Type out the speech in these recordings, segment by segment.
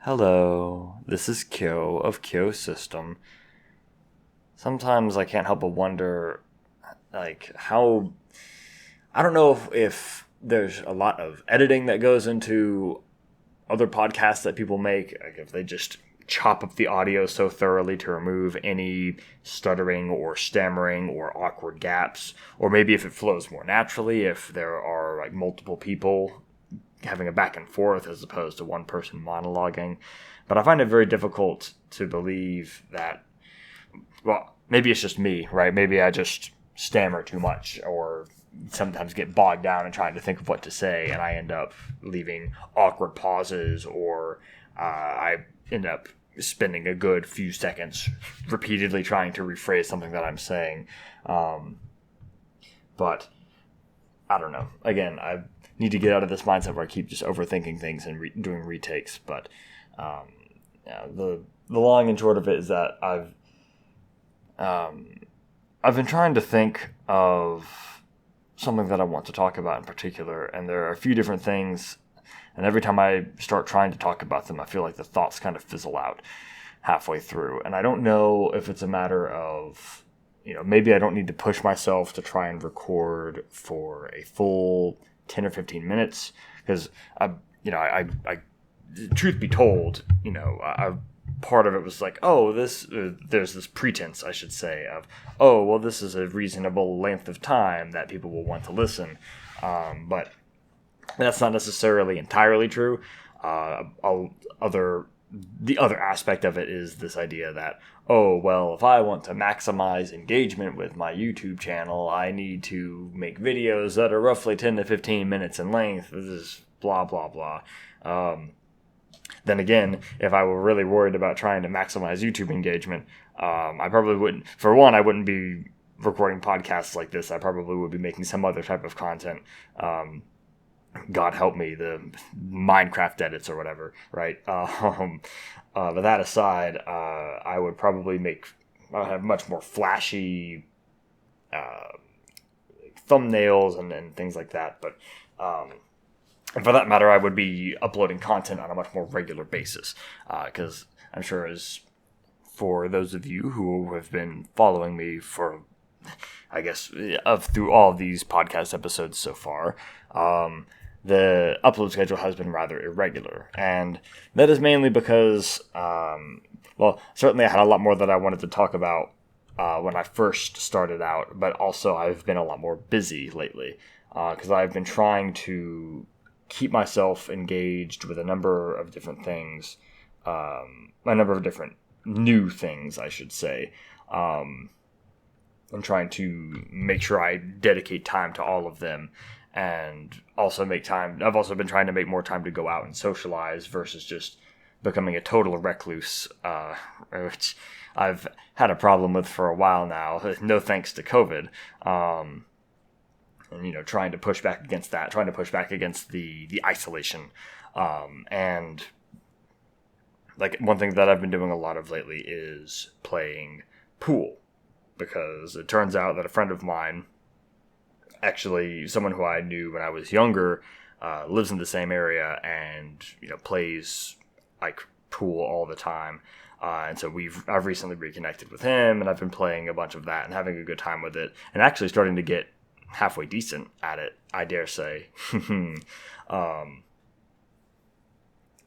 Hello, this is Kyou of Kyou System. Sometimes I can't help but wonder, how. I don't know if there's a lot of editing that goes into other podcasts that people make, like if they just chop up the audio so thoroughly to remove any stuttering or stammering or awkward gaps, or maybe if it flows more naturally, if there are like multiple people having a back and forth as opposed to one person monologuing. But I find it very difficult to believe that, well, maybe it's just me, right? Maybe I just stammer too much or sometimes get bogged down in trying to think of what to say, and I end up leaving awkward pauses, or I end up spending a good few seconds repeatedly trying to rephrase something that I'm saying. But I don't know. Again, I need to get out of this mindset where I keep just overthinking things and doing retakes. But the long and short of it is that I've been trying to think of something that I want to talk about in particular, and there are a few different things. And every time I start trying to talk about them, I feel like the thoughts kind of fizzle out halfway through. And I don't know if it's a matter of, maybe I don't need to push myself to try and record for a full 10 or 15 minutes. Because, truth be told, part of it was like, there's this pretense, I should say, of, this is a reasonable length of time that people will want to listen. But that's not necessarily entirely true. The other aspect of it is this idea that, if I want to maximize engagement with my YouTube channel, I need to make videos that are roughly 10 to 15 minutes in length. This is blah, blah, blah. Then again, if I were really worried about trying to maximize YouTube engagement, I probably wouldn't. For one, I wouldn't be recording podcasts like this. I probably would be making some other type of content. God help me, the Minecraft edits or whatever, right? But that aside, I would probably have much more flashy thumbnails and things like that. But and for that matter, I would be uploading content on a much more regular basis, because I'm sure, as for those of you who have been following me for, I guess, through all of these podcast episodes so far, the upload schedule has been rather irregular. And that is mainly because, certainly I had a lot more that I wanted to talk about when I first started out, but also I've been a lot more busy lately, because I've been trying to keep myself engaged with a number of different things, a number of different new things, I should say. I'm trying to make sure I dedicate time to all of them, and also make time. I've also been trying to make more time to go out and socialize versus just becoming a total recluse, which I've had a problem with for a while now, no thanks to COVID. And, trying to push back against that, trying to push back against the isolation. And like one thing that I've been doing a lot of lately is playing pool, because it turns out that a friend of mine, actually someone who I knew when I was younger, lives in the same area and, plays like pool all the time. And so I've recently reconnected with him, and I've been playing a bunch of that and having a good time with it, and actually starting to get halfway decent at it, I dare say.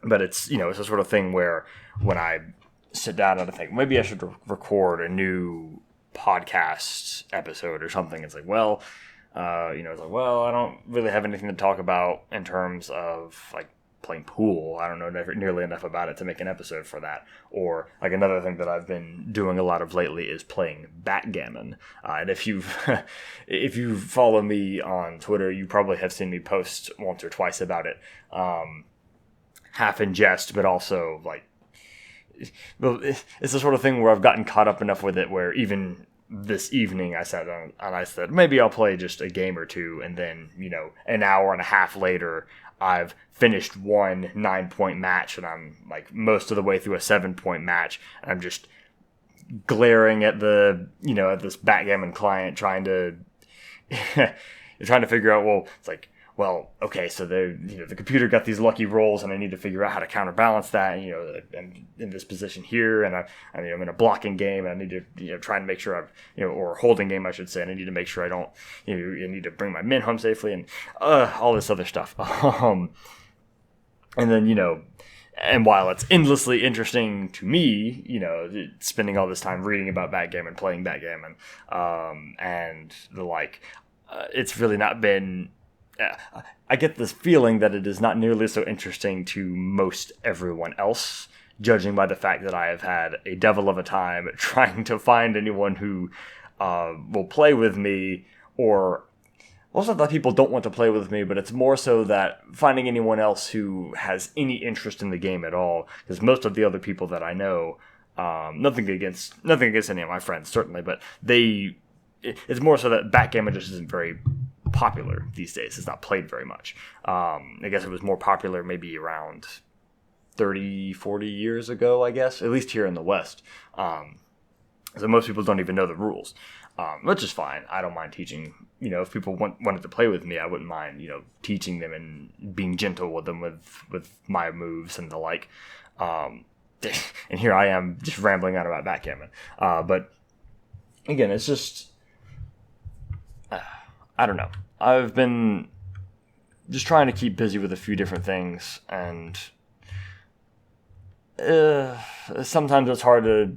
But it's, it's a sort of thing where when I sit down and I think maybe I should record a new podcast episode or something, it's like, I don't really have anything to talk about in terms of like playing pool. I don't know nearly enough about it to make an episode for that. Or like another thing that I've been doing a lot of lately is playing backgammon. And if you follow me on Twitter, you probably have seen me post once or twice about it. Half in jest, but also like, it's the sort of thing where I've gotten caught up enough with it where even this evening I sat down and I said, maybe I'll play just a game or two, and then, an hour and a half later, I've finished one 9-point match, and I'm like most of the way through a 7-point match, and I'm just glaring at at this backgammon client trying to figure out, it's like, well, okay, so the computer got these lucky rolls, and I need to figure out how to counterbalance that. I'm in this position here, and I'm in a blocking game, and I need to try and make sure or holding game, I should say, and I need to make sure I don't I need to bring my men home safely, and all this other stuff. And then and while it's endlessly interesting to me, spending all this time reading about backgammon, playing backgammon, and the like, it's really not been. I get this feeling that it is not nearly so interesting to most everyone else, judging by the fact that I have had a devil of a time trying to find anyone who will play with me, or also that people don't want to play with me, but it's more so that finding anyone else who has any interest in the game at all, because most of the other people that I know, nothing against any of my friends, certainly, but it's more so that backgammon just isn't very popular these days. It's not played very much. I guess it was more popular maybe around 30, 40 years ago, I guess, at least here in the West. So most people don't even know the rules, which is fine. I don't mind teaching. If people wanted to play with me, I wouldn't mind, teaching them and being gentle with them with my moves and the like. And here I am just rambling on about backgammon. But again, it's just, I don't know. I've been just trying to keep busy with a few different things, and sometimes it's hard to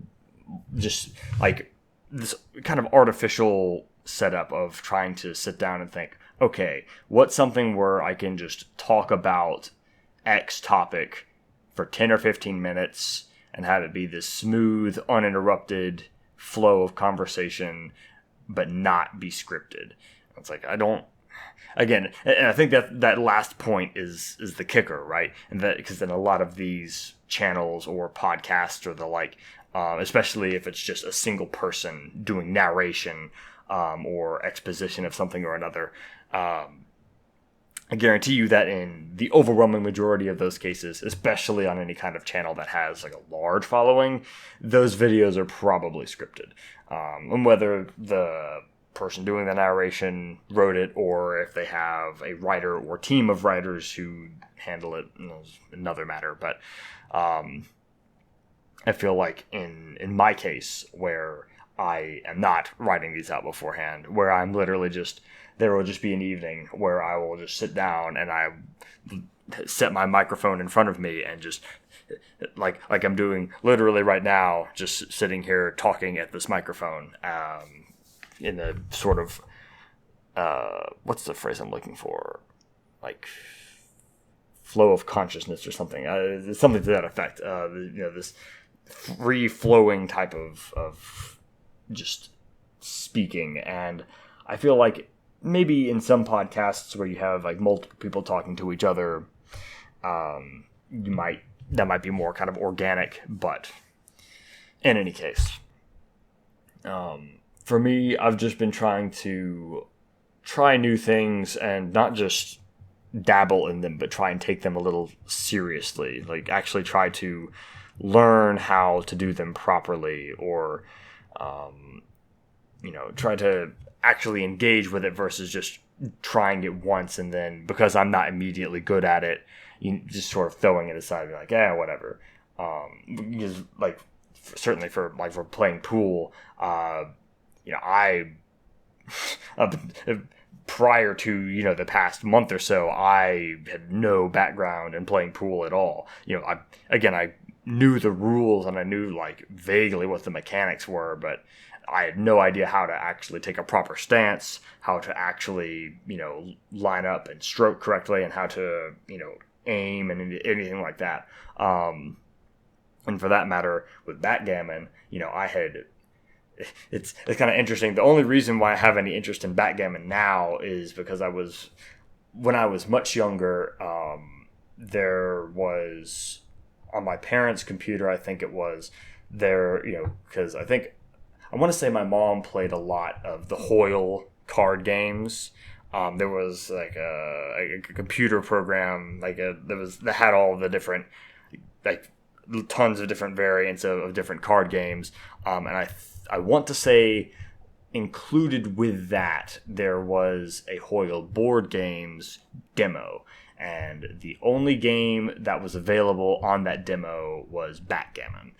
just, like, this kind of artificial setup of trying to sit down and think, okay, what's something where I can just talk about X topic for 10 or 15 minutes and have it be this smooth, uninterrupted flow of conversation, but not be scripted. It's like, and I think that last point is the kicker, right? And that, because then a lot of these channels or podcasts or the like, especially if it's just a single person doing narration or exposition of something or another, I guarantee you that in the overwhelming majority of those cases, especially on any kind of channel that has like a large following, those videos are probably scripted. And whether the person doing the narration wrote it, or if they have a writer or team of writers who handle it, is another matter. But I feel like in my case, where I am not writing these out beforehand, where I'm literally there will just be an evening where I will just sit down and I set my microphone in front of me and just, like I'm doing literally right now, just sitting here talking at this microphone, in a sort of, what's the phrase I'm looking for? Like, flow of consciousness or something. Something to that effect. This free-flowing type of just speaking. And I feel like maybe in some podcasts where you have like multiple people talking to each other, that might be more kind of organic. But in any case, for me, I've just been trying to try new things and not just dabble in them, but try and take them a little seriously. Like, actually try to learn how to do them properly, or, try to actually engage with it versus just trying it once and then, because I'm not immediately good at it, you just sort of throwing it aside and be like, yeah, whatever. Because, like, certainly for playing pool, I prior to the past month or so, I had no background in playing pool at all. I knew the rules and I knew like vaguely what the mechanics were, but I had no idea how to actually take a proper stance, how to actually line up and stroke correctly, and how to aim and anything like that. And for that matter, with backgammon, it's kind of interesting. The only reason why I have any interest in backgammon now is because when I was much younger, there was on my parents' computer, I think it was there, because I want to say my mom played a lot of the Hoyle card games. There was like a computer program, that had all the different, like, tons of different variants of different card games. And I want to say included with that, there was a Hoyle Board Games demo. And the only game that was available on that demo was Backgammon.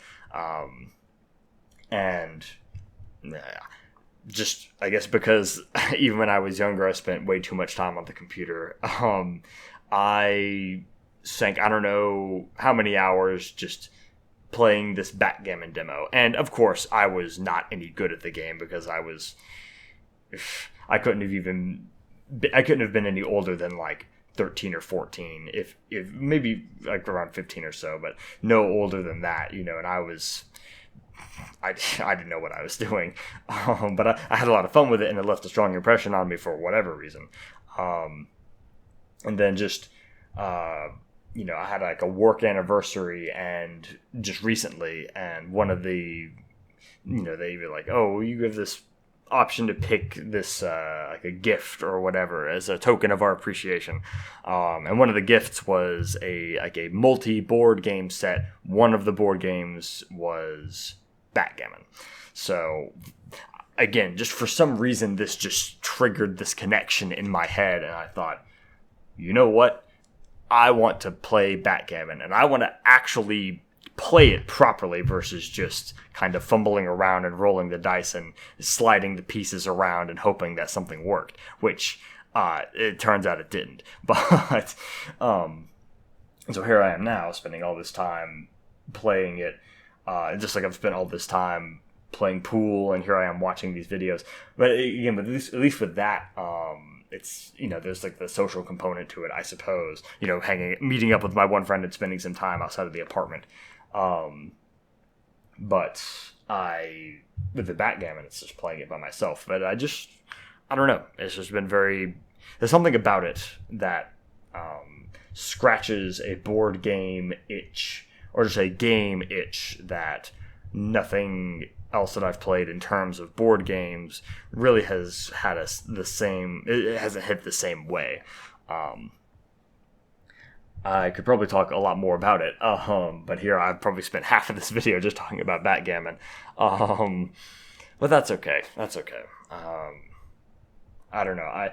And just, I guess because even when I was younger, I spent way too much time on the computer. I sank, I don't know how many hours just playing this Backgammon demo. And of course, I was not any good at the game because I couldn't have been any older than like 13 or 14, if maybe like around 15 or so, but no older than that, and I didn't know what I was doing. But I had a lot of fun with it, and it left a strong impression on me for whatever reason. And then just, I had like a work anniversary and just recently, and one of the, they were like, oh, you have this option to pick this like a gift or whatever as a token of our appreciation, and one of the gifts was a multi-board game set. One of the board games was Backgammon. So again, just for some reason, this just triggered this connection in my head, and I thought, you know what, I want to play Backgammon, and I want to actually play it properly versus just kind of fumbling around and rolling the dice and sliding the pieces around and hoping that something worked, which it turns out it didn't. But so here I am now spending all this time playing it, just like I've spent all this time playing pool, and here I am watching these videos. But again, at least with that, it's, there's like the social component to it, I suppose, meeting up with my one friend and spending some time outside of the apartment. But with the Backgammon, it's just playing it by myself. But I don't know. It's just been there's something about it that scratches a board game itch, or just a game itch, that nothing else that I've played in terms of board games really has had it hasn't hit the same way. I could probably talk a lot more about it, but here I've probably spent half of this video just talking about Backgammon. But that's okay. I don't know. I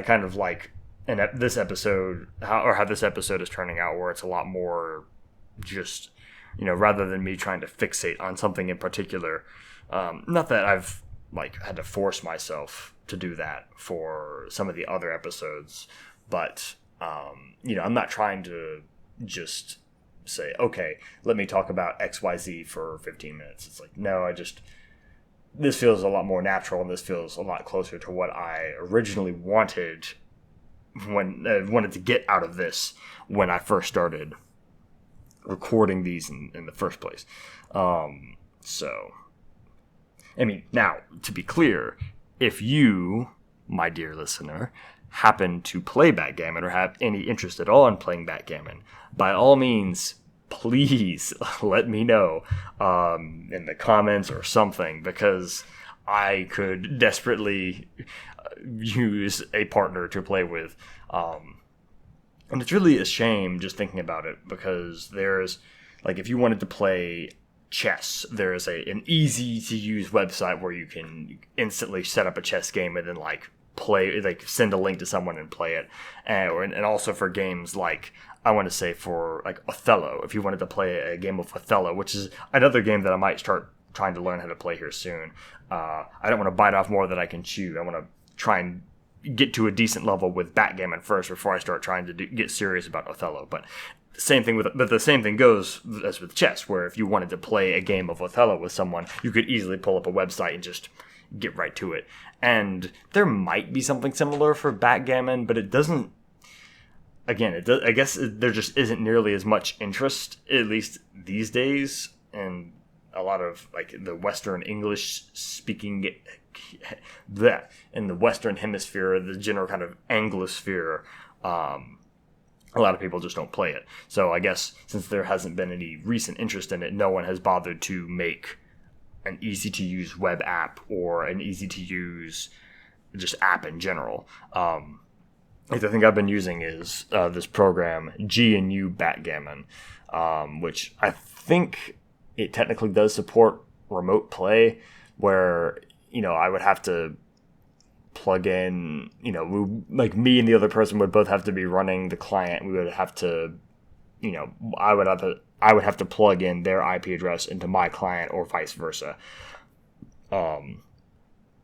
kind of like this episode, how this episode is turning out, where it's a lot more just, rather than me trying to fixate on something in particular. Not that I've had to force myself to do that for some of the other episodes, but I'm not trying to just say, okay, let me talk about XYZ for 15 minutes. It's like, no, this feels a lot more natural, and this feels a lot closer to what I originally wanted wanted to get out of this when I first started recording these in the first place. So, I mean, now, to be clear, if you, my dear listener, happen to play Backgammon or have any interest at all in playing Backgammon, by all means, please let me know in the comments or something, because I could desperately use a partner to play with. And it's really a shame just thinking about it, because there's, if you wanted to play chess, there is an easy to use website where you can instantly set up a chess game and then play, send a link to someone and play it. And also for games I want to say for Othello, if you wanted to play a game of Othello, which is another game that I might start trying to learn how to play here soon. I don't want to bite off more than I can chew. I want to try and get to a decent level with Backgammon first before I start trying to get serious about Othello. But the same thing goes as with chess, where if you wanted to play a game of Othello with someone, you could easily pull up a website and just get right to it. And there might be something similar for Backgammon, but it doesn't. Again, I guess there just isn't nearly as much interest, at least these days, in a lot of the Western English speaking, in the Western Hemisphere, the general kind of Anglosphere. A lot of people just don't play it. So I guess since there hasn't been any recent interest in it, no one has bothered to make an easy-to-use web app or an easy-to-use just app in general. The thing I've been using is this program, GNU Backgammon, which I think it technically does support remote play, where I would have to plug in, like me and the other person would both have to be running the client. We would have to, I would have to plug in their IP address into my client or vice versa.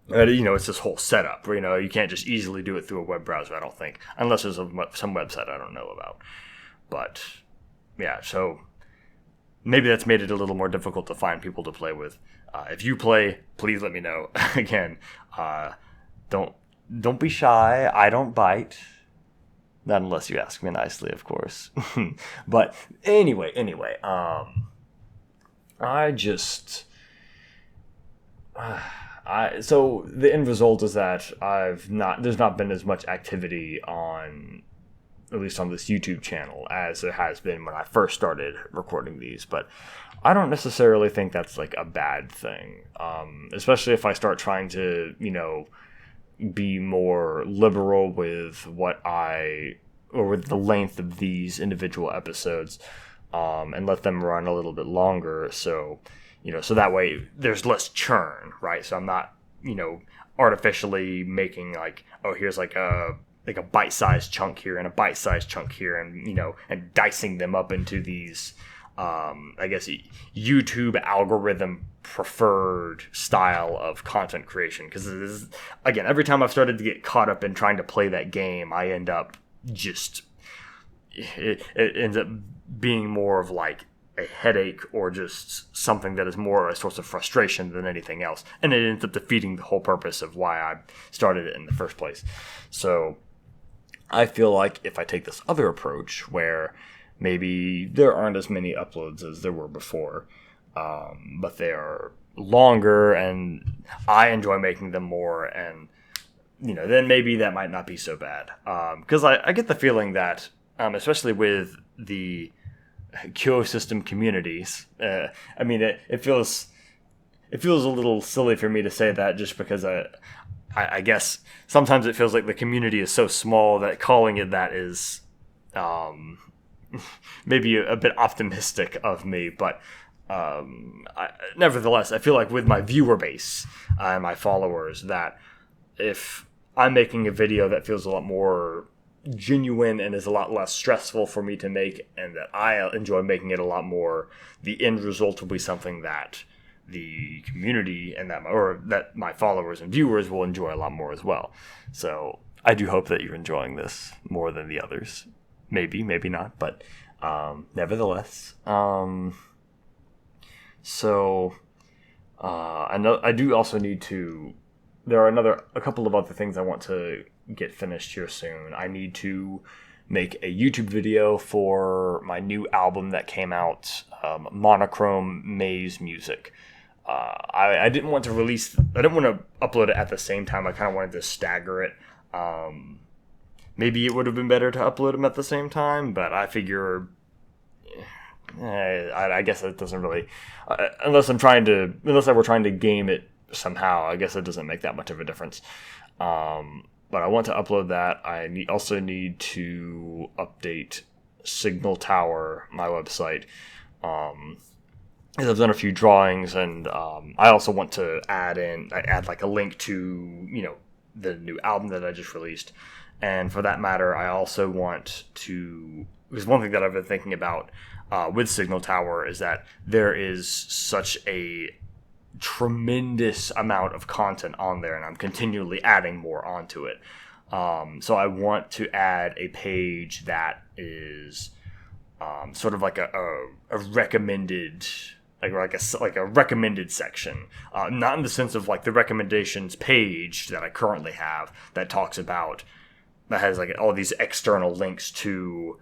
It's this whole setup where, you can't just easily do it through a web browser, I don't think, unless there's some website I don't know about. But yeah, so maybe that's made it a little more difficult to find people to play with. If you play, please let me know. Again, don't be shy. I don't bite. Not unless you ask me nicely, of course. But anyway, so the end result is that there's not been as much activity at least on this YouTube channel, as there has been when I first started recording these. But I don't necessarily think that's like a bad thing, especially if I start trying to, be more liberal with with the length of these individual episodes, and let them run a little bit longer. So, so that way there's less churn, right? So I'm not, artificially making like, oh, here's like a bite-sized chunk here and a bite-sized chunk here, and and dicing them up into these I guess YouTube algorithm preferred style of content creation. Because again, every time I've started to get caught up in trying to play that game, I end up it ends up being more of like a headache or just something that is more a source of frustration than anything else, and it ends up defeating the whole purpose of why I started it in the first place. So I feel like if I take this other approach where maybe there aren't as many uploads as there were before, but they are longer and I enjoy making them more, and then maybe that might not be so bad. Because I get the feeling that, especially with the Kyou system communities, it feels a little silly for me to say that, just because I guess sometimes it feels like the community is so small that calling it that is maybe a bit optimistic of me. But nevertheless, I feel like with my viewer base and my followers, that if I'm making a video that feels a lot more genuine and is a lot less stressful for me to make, and that I enjoy making it a lot more, the end result will be something that the community and that my followers and viewers will enjoy a lot more as well. So I do hope that you're enjoying this more than the others. Maybe not, but nevertheless. I do also need to. There are a couple of other things I want to get finished here soon. I need to make a YouTube video for my new album that came out, Monochrome Maze Music. I didn't want to upload it at the same time. I kind of wanted to stagger it. Maybe it would have been better to upload them at the same time, but I figure, I guess it doesn't really, unless I were trying to game it somehow, I guess it doesn't make that much of a difference. But I want to upload that. I also need to update Signal Tower, my website. I've done a few drawings, and I also want to add like a link to, the new album that I just released. And for that matter, I also want to, because one thing that I've been thinking about with Signal Tower is that there is such a tremendous amount of content on there, and I'm continually adding more onto it. So I want to add a page that is sort of like a recommended, like a recommended section, not in the sense of like the recommendations page that I currently have that has like all these external links to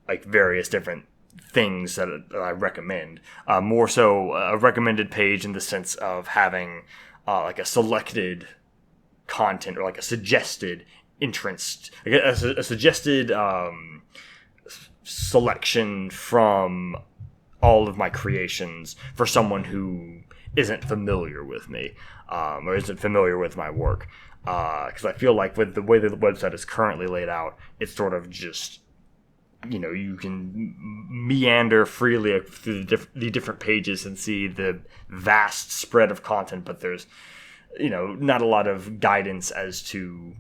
like various different things that I recommend. More so a recommended page in the sense of having like a selected content, or like a suggested entrance, like a suggested selection from all of my creations for someone who isn't familiar with me, or isn't familiar with my work. Because I feel like with the way that the website is currently laid out, it's sort of just, you can meander freely through the different pages and see the vast spread of content, but there's not a lot of guidance as to,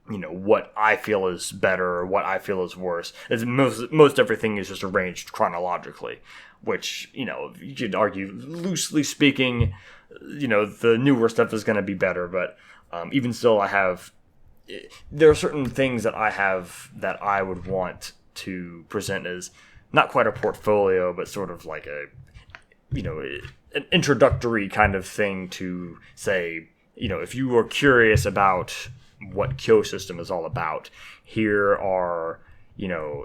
what I feel is better or what I feel is worse. As most everything is just arranged chronologically, which, you could argue, loosely speaking, the newer stuff is going to be better, but even still, there are certain things that I have that I would want to present as not quite a portfolio, but sort of like an introductory kind of thing to say, if you are curious about what Kyou system is all about, here are,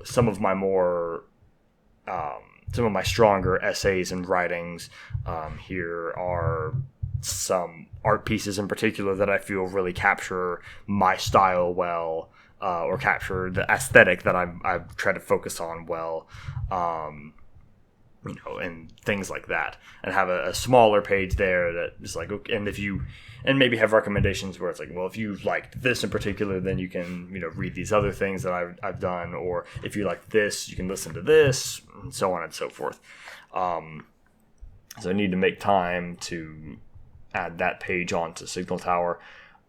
some of my more, some of my stronger essays and writings. Here are some art pieces in particular that I feel really capture my style well, or capture the aesthetic that I've tried to focus on well. And things like that, and have a smaller page there that is like, okay, and maybe have recommendations where it's like, well, if you liked this in particular, then you can, read these other things that I've done, or if you like this, you can listen to this, and so on and so forth. So I need to make time to add that page onto Signal Tower.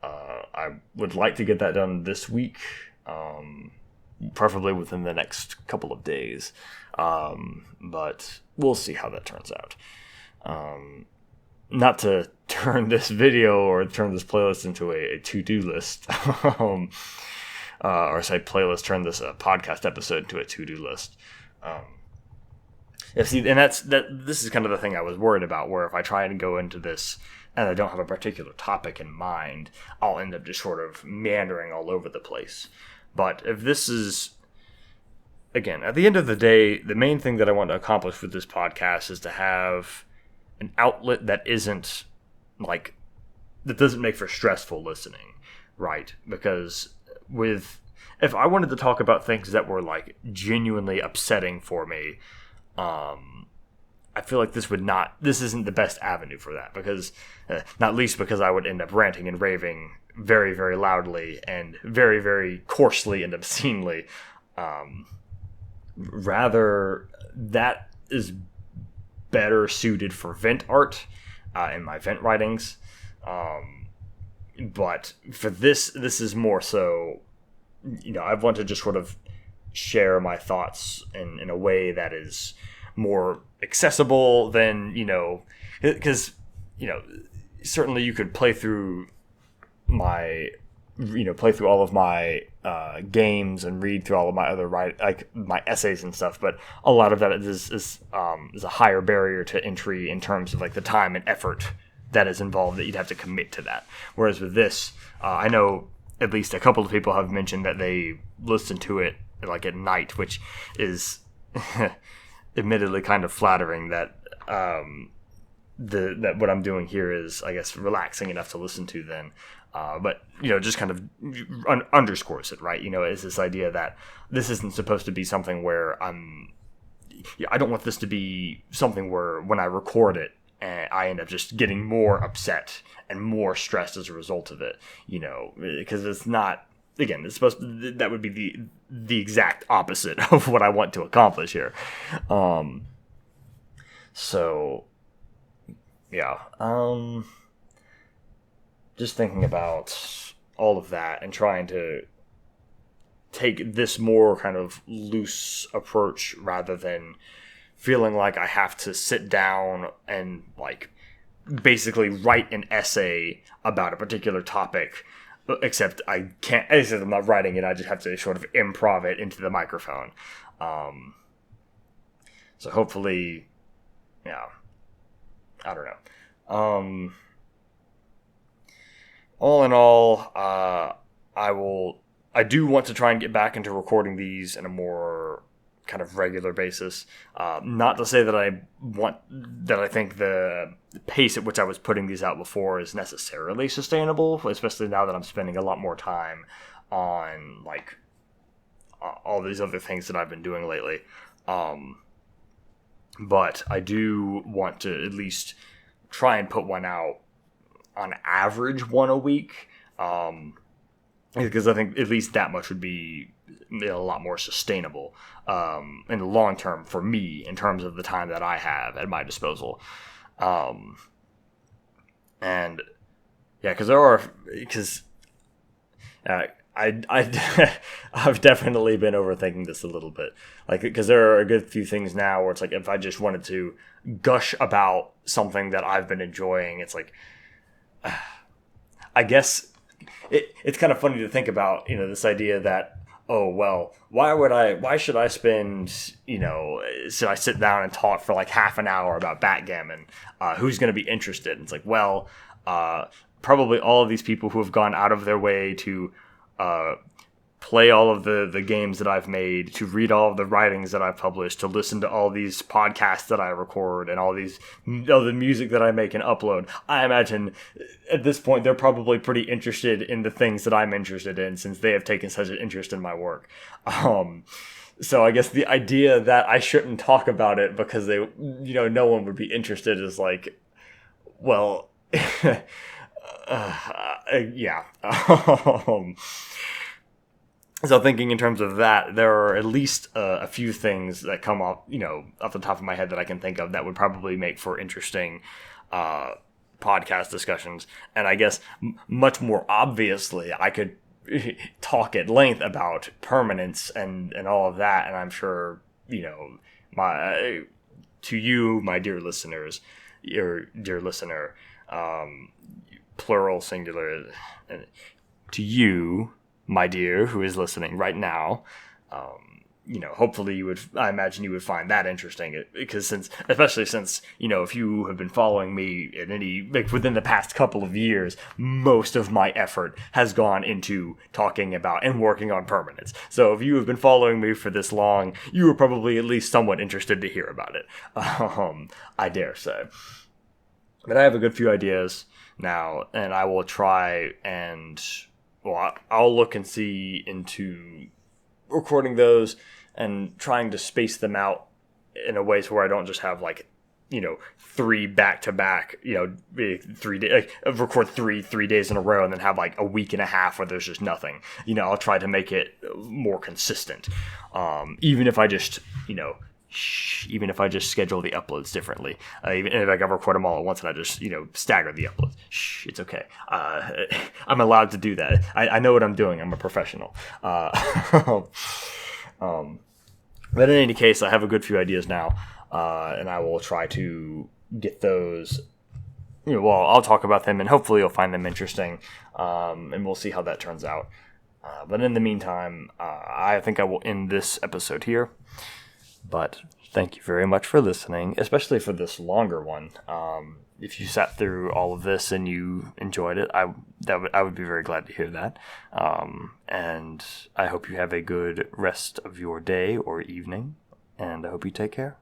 I would like to get that done this week, preferably within the next couple of days. But we'll see how that turns out. Not to turn this video or turn this playlist into a to-do list, or say turn this podcast episode into a to-do list. See, and this is kind of the thing I was worried about, where if I try and go into this and I don't have a particular topic in mind, I'll end up just sort of meandering all over the place. But if this is, again, at the end of the day, the main thing that I want to accomplish with this podcast is to have an outlet that doesn't make for stressful listening, right? Because if I wanted to talk about things that were like genuinely upsetting for me, I feel like this isn't the best avenue for that, because not least because I would end up ranting and raving very, very loudly and very, very coarsely and obscenely. Rather, that is better suited for vent art in my vent writings. But for this is more so, I want to just sort of share my thoughts in a way that is more accessible than, because, certainly you could play through all of my games and read through all of my other my essays and stuff, but a lot of that is a higher barrier to entry in terms of like the time and effort that is involved that you'd have to commit to that. Whereas with this, I know at least a couple of people have mentioned that they listen to it like at night, which is admittedly kind of flattering that that what I'm doing here is, I guess, relaxing enough to listen to then. But, just kind of underscores it, right? It's this idea that this isn't supposed to be something where I don't want this to be something where when I record it, I end up just getting more upset and more stressed as a result of it, because it's not, again, that would be the exact opposite of what I want to accomplish here. So, yeah, just thinking about all of that and trying to take this more kind of loose approach rather than feeling like I have to sit down and like basically write an essay about a particular topic, except I'm not writing it, I just have to sort of improv it into the microphone. So hopefully, yeah, I don't know. All in all, I do want to try and get back into recording these in a more kind of regular basis. Not to say that I think the pace at which I was putting these out before is necessarily sustainable, especially now that I'm spending a lot more time on like all these other things that I've been doing lately. But I do want to at least try and put one out on average one a week, because I think at least that much would be a lot more sustainable in the long term for me in terms of the time that I have at my disposal. And Yeah, because uh, I've definitely been overthinking this a little bit. Like, because there are a good few things now where it's like, if I just wanted to gush about something that I've been enjoying, it's like, I guess it's kind of funny to think about, this idea that, oh, well, why should I spend, should I sit down and talk for like half an hour about backgammon? Who's going to be interested? And it's like, well, probably all of these people who have gone out of their way to uh, play all of the games that I've made, to read all of the writings that I've published, to listen to all these podcasts that I record, and all the music that I make and upload. I imagine at this point they're probably pretty interested in the things that I'm interested in, since they have taken such an interest in my work. So I guess the idea that I shouldn't talk about it because no one would be interested is like, well, yeah. So thinking in terms of that, there are at least a few things that come up, off the top of my head that I can think of that would probably make for interesting podcast discussions. And I guess much more obviously, I could talk at length about permanence and all of that. And I'm sure, to you, my dear listeners, your dear listener, plural, singular, to you, my dear, who is listening right now, hopefully I imagine you would find that interesting, because especially since, if you have been following me within the past couple of years, most of my effort has gone into talking about and working on permanence. So if you have been following me for this long, you are probably at least somewhat interested to hear about it. I dare say. But I have a good few ideas now, and I will try and, well, I'll look and see into recording those and trying to space them out in a way so where I don't just have like, 3 back-to-back, 3 days, record three days in a row and then have like a week and a half where there's just nothing. I'll try to make it more consistent. Even if I just, schedule the uploads differently, even if I record them all at once and I just, stagger the uploads, it's okay. I'm allowed to do that. I know what I'm doing. I'm a professional. But in any case, I have a good few ideas now, and I will try to get those. I'll talk about them, and hopefully you'll find them interesting, and we'll see how that turns out. But in the meantime, I think I will end this episode here. But thank you very much for listening, especially for this longer one. If you sat through all of this and you enjoyed it, I would be very glad to hear that. And I hope you have a good rest of your day or evening, and I hope you take care.